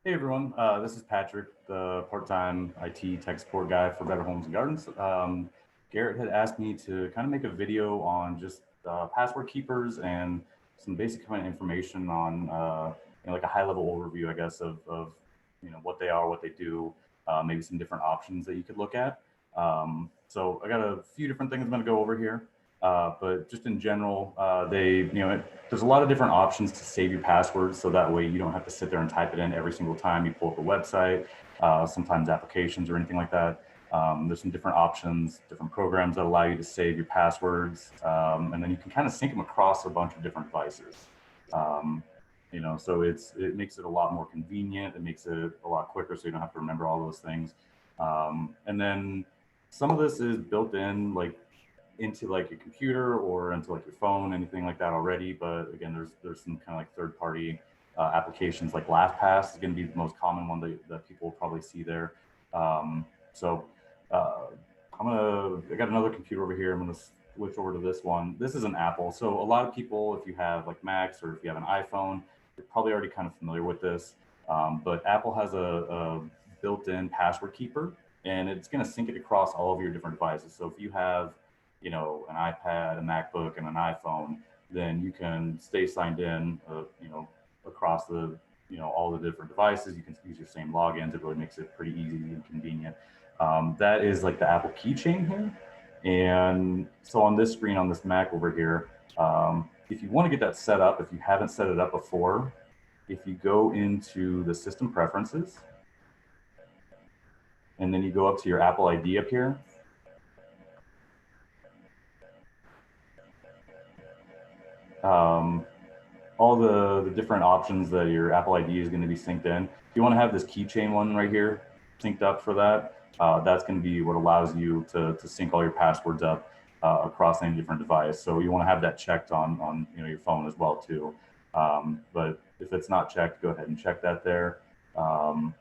Hey everyone, this is Patrick, the part-time IT tech support guy for Better Homes and Gardens. Garrett had asked me to kind of make a video on just password keepers and some basic kind of information on like a high-level overview, I guess, of what they are, what they do, maybe some different options that you could look at. So I got a few different things I'm going to go over here. But just in general, there's a lot of different options to save your passwords, so that way you don't have to sit there and type it in every single time you pull up a website, sometimes applications or anything like that. There's some different options, different programs that allow you to save your passwords, and then you can kind of sync them across a bunch of different devices. So it makes it a lot more convenient. It makes it a lot quicker, so you don't have to remember all those things. And then some of this is built in, like into like your computer or into like your phone, anything like that already. But again, there's some kind of like third party applications like LastPass is going to be the most common one that people will probably see there. So uh, I got another computer over here. I'm gonna switch over to this one. This is an Apple. So a lot of people, if you have like Macs or if you have an iPhone, you're probably already kind of familiar with this. But Apple has a built-in password keeper, and it's going to sync it across all of your different devices. So if you have an iPad, a MacBook, and an iPhone, then you can stay signed in, across all the different devices. You can use your same logins. It really makes it pretty easy and convenient. That is like the Apple Keychain here. And so on this screen, on this Mac over here, if you want to get that set up, if you haven't set it up before, if you go into the system preferences, and then you go up to your Apple ID up here, all the different options that your Apple ID is going to be synced in. If you want to have this keychain one right here synced up for that, that's going to be what allows you to sync all your passwords up across any different device. So you want to have that checked on your phone as well too. But if it's not checked, go ahead and check that there. And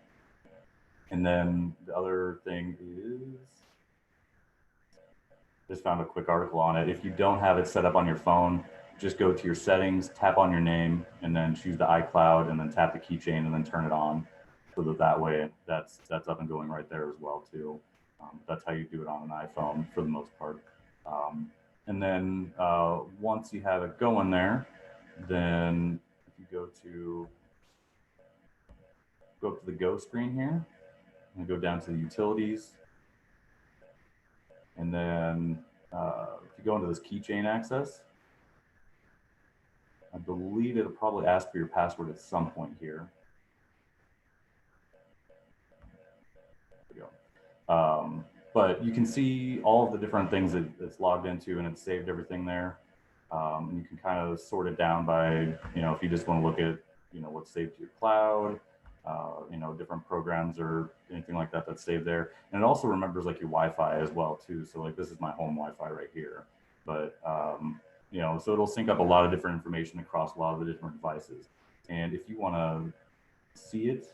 then the other thing is, just found a quick article on it. If you don't have it set up on your phone, just go to your settings, tap on your name, and then choose the iCloud, and then tap the keychain, and then turn it on, so that way that's up and going right there as well too. That's how you do it on an iPhone for the most part. And then once you have it going there, then if you go up to the Go screen here, and go down to the utilities, and then if you go into this keychain access, I believe it'll probably ask for your password at some point here. There we go. But you can see all of the different things that it's logged into, and it's saved everything there. And you can kind of sort it down by, if you just want to look at, what's saved to your cloud, different programs or anything like that that's saved there. And it also remembers like your Wi-Fi as well too. So like this is my home Wi-Fi right here. But so it'll sync up a lot of different information across a lot of the different devices. And if you want to see it,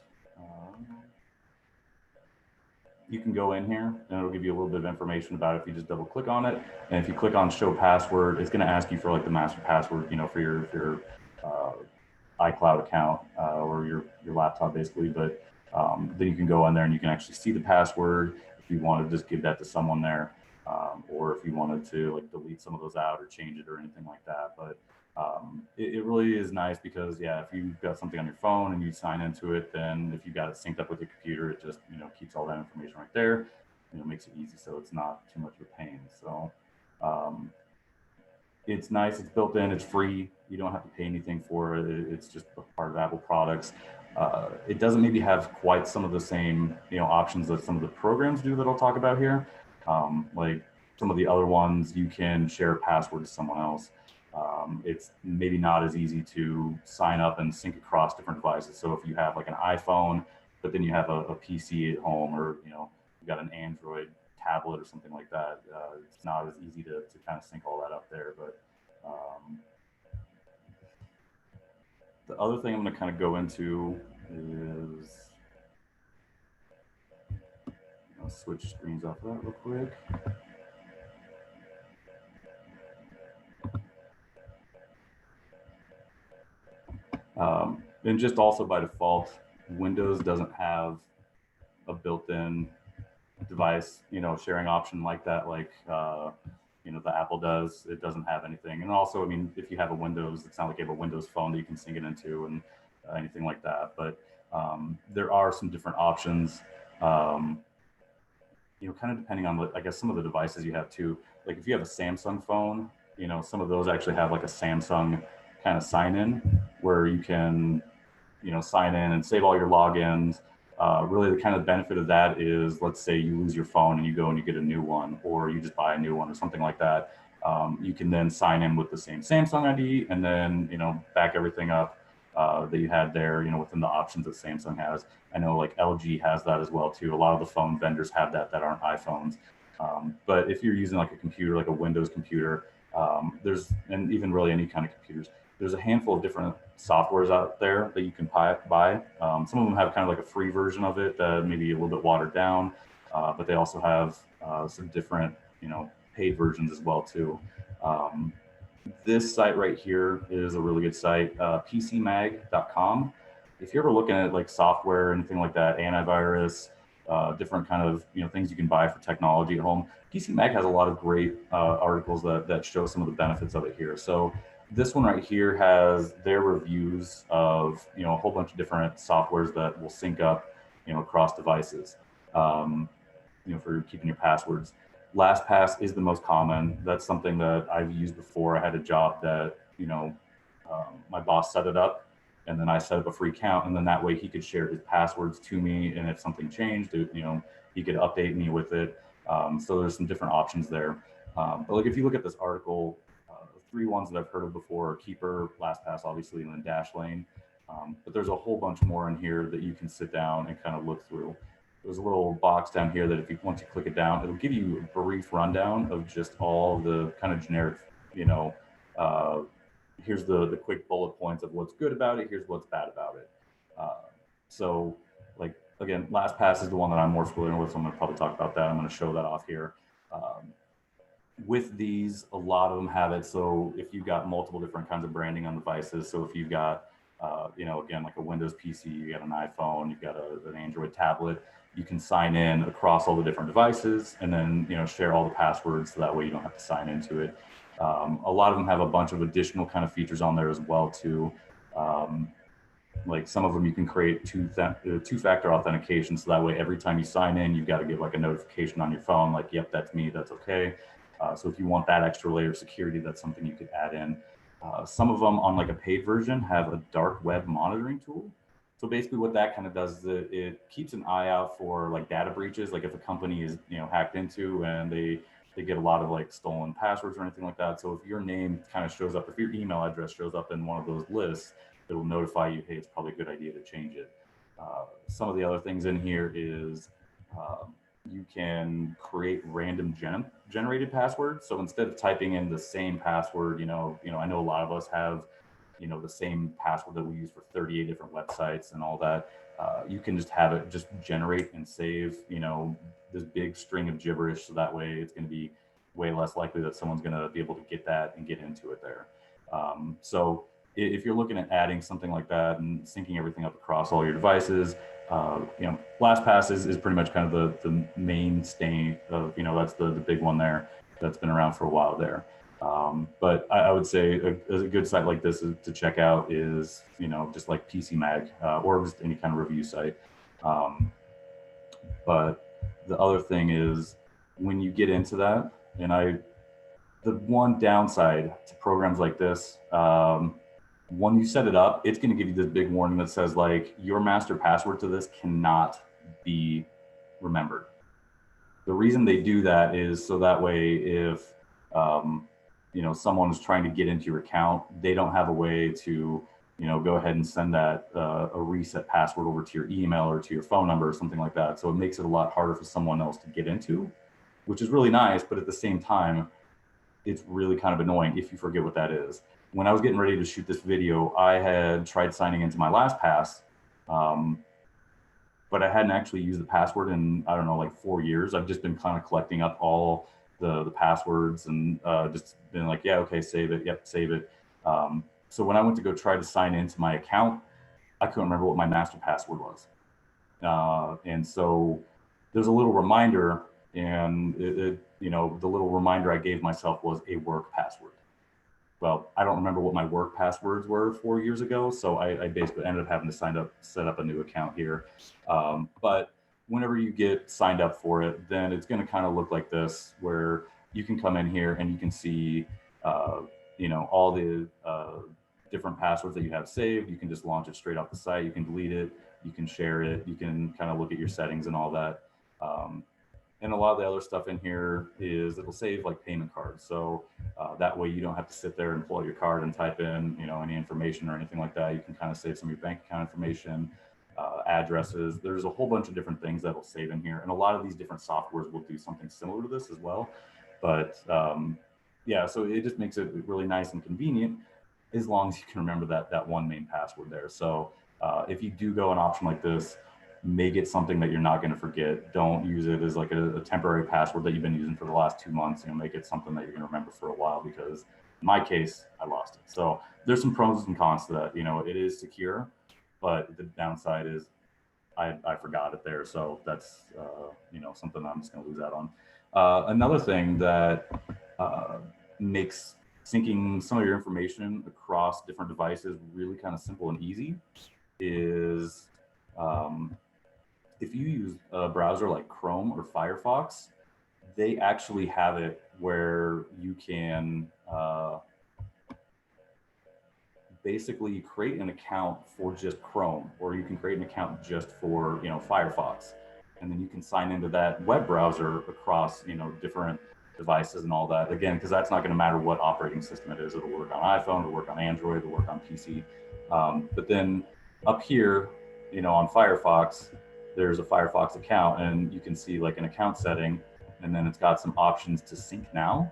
you can go in here and it'll give you a little bit of information about it if you just double click on it. And if you click on show password, it's going to ask you for like the master password, for your iCloud account or your laptop basically. But then you can go in there and you can actually see the password if you want to just give that to someone there. Or if you wanted to like delete some of those out or change it or anything like that. But it really is nice because if you've got something on your phone and you sign into it, then if you got it synced up with your computer, it just keeps all that information right there. Makes it easy, so it's not too much of a pain. So it's nice. It's built in. It's free. You don't have to pay anything for it. It's just a part of Apple products. It doesn't maybe have quite some of the same options that some of the programs do that I'll talk about here. Like some of the other ones, you can share a password to someone else. It's maybe not as easy to sign up and sync across different devices. So if you have like an iPhone, but then you have a PC at home, or you got an Android tablet or something like that, it's not as easy to kind of sync all that up there. But the other thing I'm going to kind of go into is, I'll switch screens off of that real quick. And just also by default, Windows doesn't have a built-in device, sharing option like that, like the Apple does. It doesn't have anything. And also, I mean, if you have a Windows, it's not like you have a Windows phone that you can sync it into and anything like that. But there are some different options. Um, kind of depending on I guess some of the devices you have too. Like if you have a Samsung phone, some of those actually have like a Samsung kind of sign in where you can, sign in and save all your logins. Really, the kind of benefit of that is, let's say you lose your phone and you go and you get a new one, or you just buy a new one or something like that. You can then sign in with the same Samsung ID and then, back everything up that you had there, within the options that Samsung has. I know like LG has that as well too. A lot of the phone vendors have that aren't iPhones. But if you're using like a computer, like a Windows computer, and even really any kind of computers, there's a handful of different softwares out there that you can buy. Some of them have kind of like a free version of it that maybe a little bit watered down, but they also have some different, paid versions as well too. This site right here is a really good site, pcmag.com. If you're ever looking at like software, anything like that, antivirus, different kind of things you can buy for technology at home, PCMag has a lot of great articles that show some of the benefits of it here. So this one right here has their reviews of a whole bunch of different softwares that will sync up across devices, for keeping your passwords. LastPass is the most common. That's something that I've used before. I had a job that my boss set it up, and then I set up a free account, and then that way he could share his passwords to me, and if something changed, he could update me with it. So there's some different options there. But like if you look at this article, three ones that I've heard of before: Keeper, LastPass, obviously, and then Dashlane. But there's a whole bunch more in here that you can sit down and kind of look through. There's a little box down here that once you click it down, it'll give you a brief rundown of just all the kind of generic, here's the quick bullet points of what's good about it. Here's what's bad about it. So like, again, LastPass is the one that I'm more familiar with. So I'm going to probably talk about that. I'm going to show that off here. With these, a lot of them have it. So if you've got multiple different kinds of branding on devices, so if you've got, again, like a Windows PC, you got an iPhone, you've got an Android tablet, you can sign in across all the different devices and then, share all the passwords. So that way you don't have to sign into it. A lot of them have a bunch of additional kind of features on there as well too. Like some of them you can create two-factor authentication. So that way, every time you sign in, you've got to get like a notification on your phone, like, yep, that's me, that's okay. So if you want that extra layer of security, that's something you could add in. Some of them on like a paid version have a dark web monitoring tool. So basically what that kind of does is it keeps an eye out for like data breaches. Like if a company is, hacked into and they get a lot of like stolen passwords or anything like that. So if your name kind of shows up, if your email address shows up in one of those lists, it'll notify you, hey, it's probably a good idea to change it. Some of the other things in here is you can create random generated passwords. So instead of typing in the same password, I know a lot of us have, the same password that we use for 38 different websites and all that. You can just have it just generate and save, this big string of gibberish. So that way it's going to be way less likely that someone's going to be able to get that and get into it there. So if you're looking at adding something like that and syncing everything up across all your devices, LastPass is pretty much kind of the mainstay of, that's the big one there that's been around for a while there. But I would say a good site like this to check out is, just like PCMag or just any kind of review site. But the other thing is when you get into that, the one downside to programs like this, when you set it up, it's going to give you this big warning that says like your master password to this cannot be remembered. The reason they do that is so that way if someone is trying to get into your account, they don't have a way to go ahead and send that a reset password over to your email or to your phone number or something like that. So it makes it a lot harder for someone else to get into, which is really nice, but at the same time, it's really kind of annoying if you forget what that is. When I was getting ready to shoot this video, I had tried signing into my LastPass, but I hadn't actually used the password in, I don't know, like 4 years. I've just been kind of collecting up all the passwords and just been like, yeah, okay, save it. Yep, save it. So when I went to go try to sign into my account, I couldn't remember what my master password was. And so there's a little reminder, and the little reminder I gave myself was a work password. Well, I don't remember what my work passwords were 4 years ago, so I basically ended up having to set up a new account here. But whenever you get signed up for it, then it's going to kind of look like this, where you can come in here and you can see, all the different passwords that you have saved. You can just launch it straight off the site. You can delete it. You can share it. You can kind of look at your settings and all that. Um, and a lot of the other stuff in here is it'll save like payment cards. So that way you don't have to sit there and pull out your card and type in, any information or anything like that. You can kind of save some of your bank account information, addresses. There's a whole bunch of different things that will save in here. And a lot of these different softwares will do something similar to this as well. But yeah, so it just makes it really nice and convenient as long as you can remember that one main password there. So if you do go an option like this, make it something that you're not going to forget. Don't use it as like a temporary password that you've been using for the last 2 months. Make it something that you're going to remember for a while, because in my case, I lost it. So there's some pros and cons to that. It is secure, but the downside is I forgot it there. So that's, something I'm just going to lose out on. Another thing that makes syncing some of your information across different devices really kind of simple and easy is if you use a browser like Chrome or Firefox, they actually have it where you can basically create an account for just Chrome, or you can create an account just for Firefox, and then you can sign into that web browser across different devices and all that. Again, because that's not going to matter what operating system it is. It'll work on iPhone, it'll work on Android, it'll work on PC. But then up here, on Firefox, there's a Firefox account, and you can see like an account setting, and then it's got some options to sync now.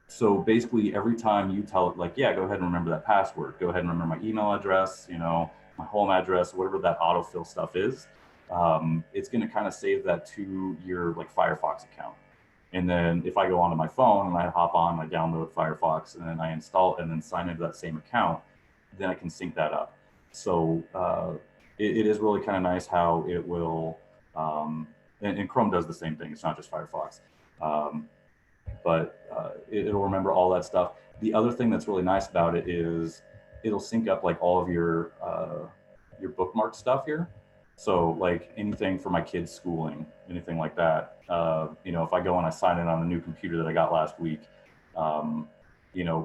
So basically every time you tell it, like, yeah, go ahead and remember that password, go ahead and remember my email address, my home address, whatever that autofill stuff is, it's going to kind of save that to your like Firefox account. And then if I go onto my phone and I hop on, I download Firefox, and then I install it and then sign into that same account, then I can sync that up. So it is really kind of nice how it will, and Chrome does the same thing. It's not just Firefox. But it'll remember all that stuff. The other thing that's really nice about it is it'll sync up like all of your bookmark stuff here. So like anything for my kids' schooling, anything like that. If I go and I sign in on the new computer that I got last week,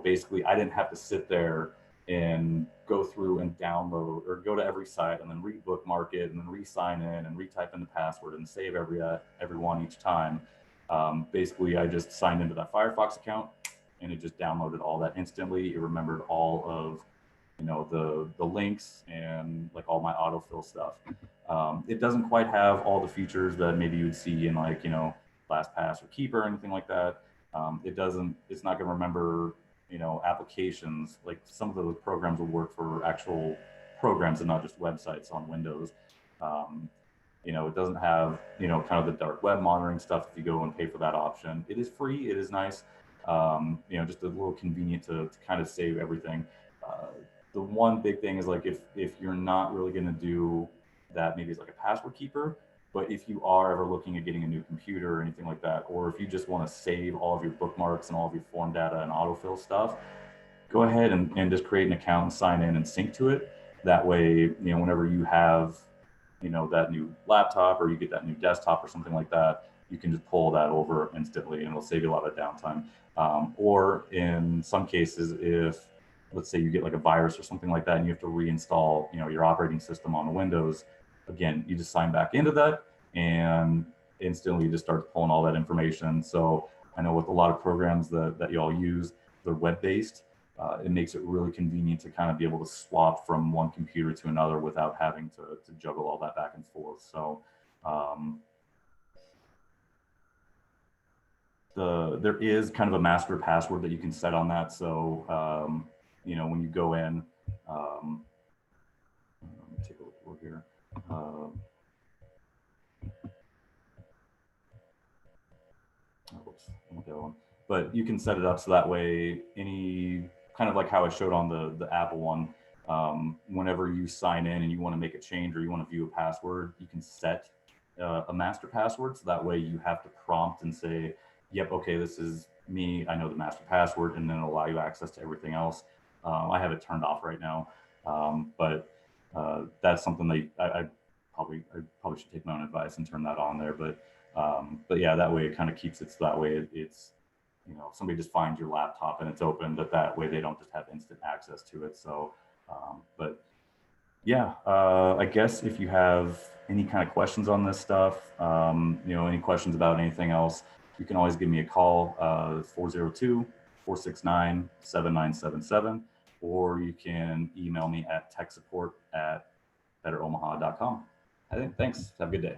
basically I didn't have to sit there and go through and download or go to every site and then re-bookmark it and then re-sign in and retype in the password and save every one each time. Basically, I just signed into that Firefox account, and it just downloaded all that instantly. It remembered all of, the links and like all my autofill stuff. It doesn't quite have all the features that maybe you would see in like, LastPass or Keep or anything like that. It's not going to remember, applications. Like some of those programs will work for actual programs and not just websites on Windows. It doesn't have, kind of the dark web monitoring stuff if you go and pay for that option. It is free. It is nice. Just a little convenient to kind of save everything. The one big thing is like if you're not really going to do that, maybe it's like a password keeper. But if you are ever looking at getting a new computer or anything like that, or if you just want to save all of your bookmarks and all of your form data and autofill stuff, go ahead and just create an account and sign in and sync to it. That way, whenever you have that new laptop or you get that new desktop or something like that, you can just pull that over instantly and it'll save you a lot of downtime. Or in some cases, if let's say you get like a virus or something like that and you have to reinstall, your operating system on Windows, again, you just sign back into that and instantly just start pulling all that information. So I know with a lot of programs that you all use, they're web-based. It makes it really convenient to kind of be able to swap from one computer to another without having to juggle all that back and forth. So there is kind of a master password that you can set on that. So when you go in, let me take a look here. Oops, I want that one. But you can set it up so that way any kind of like how I showed on the Apple one, whenever you sign in and you want to make a change or you want to view a password, you can set a master password. So that way you have to prompt and say, yep, okay, this is me. I know the master password, and then it'll allow you access to everything else. I have it turned off right now, but that's something that I probably should take my own advice and turn that on there. But yeah, that way it kind of keeps it so that way it's, you know, if somebody just finds your laptop and it's open, that way they don't just have instant access to it. So, but yeah, I guess if you have any kind of questions on this stuff, you know, any questions about anything else, you can always give me a call, 402-469-7977, or you can email me at techsupport@betteromaha.com. I think, thanks. Have a good day.